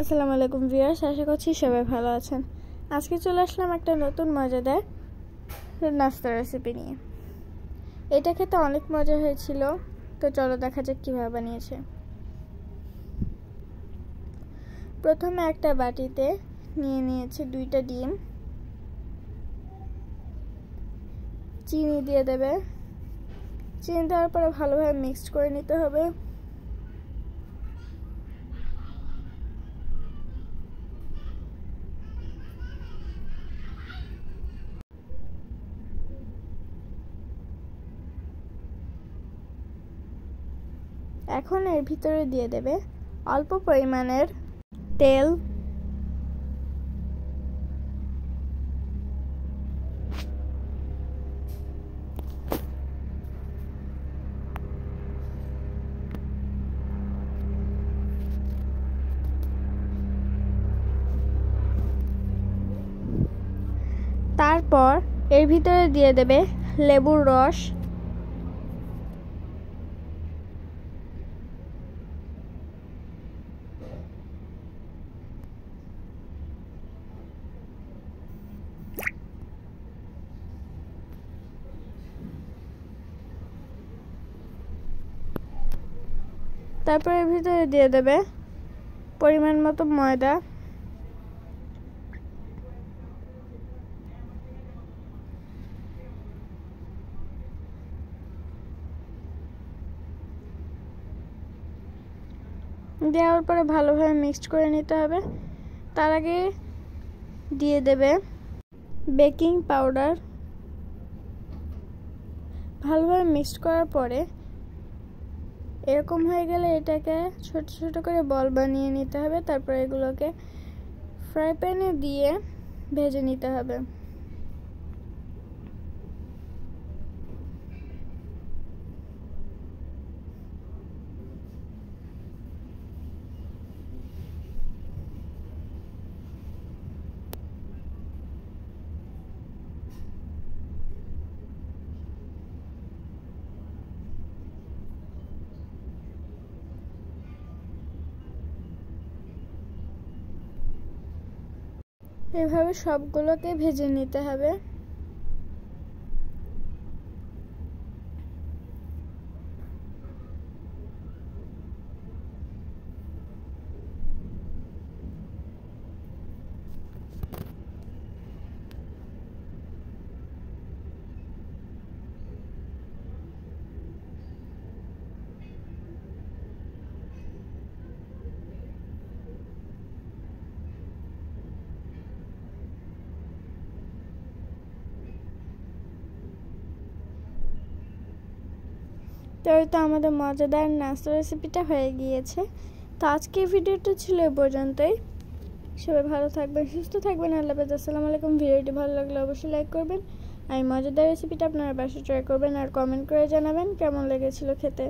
আসসালামু আলাইকুম ভিউয়ার্স, আশা করছি সবাই ভালো আছেন। আজকে চলে আসলাম একটা নতুন মজাদার নাস্তা রেসিপি নিয়ে। এটা খেতে অনেক মজা হয়েছিল, তো চলো দেখা যাক কীভাবে বানিয়েছে। প্রথমে একটা বাটিতে নিয়ে নিয়েছি 2টা ডিম, চিনি দিয়ে দেবে। চিনি দেওয়ার পরে ভালোভাবে মিক্সড করে নিতে হবে। এখন এর ভিতরে দিয়ে দেবে অল্প পরিমাণের তেল, তারপর এর ভিতরে দিয়ে দেবে লেবুর রস, তারপর এর ভিতরে দিয়ে দেবে পরিমাণ মতো ময়দা, দেওয়ার পরে ভালোভাবে মিক্সড করে নিতে হবে। তার আগে দিয়ে দেবে বেকিং পাউডার। ভালোভাবে মিক্সড করার পরে এরকম হয়ে গেলে এটাকে ছোট ছোট করে বল বানিয়ে নিতে হবে। তারপর এগুলোকে ফ্রাই প্যানে দিয়ে ভেজে নিতে হবে। এভাবে সবগুলোকে ভেজে নিতে হবে। তো এই তো আমাদের মজাদার নাস্তা রেসিপিটা হয়ে গিয়েছে। তো আজকের ভিডিওটা ছিল এ পর্যন্তই। সবাই ভালো থাকবেন, সুস্থ থাকবেন। আল্লাহ হাফেজ। আসসালামু আলাইকুম। ভিডিওটি ভালো লাগলে অবশ্যই লাইক করবেন। আর মজাদার রেসিপিটা আপনারা বাসায় ট্রাই করবেন আর কমেন্ট করে জানাবেন কেমন লেগেছিল খেতে।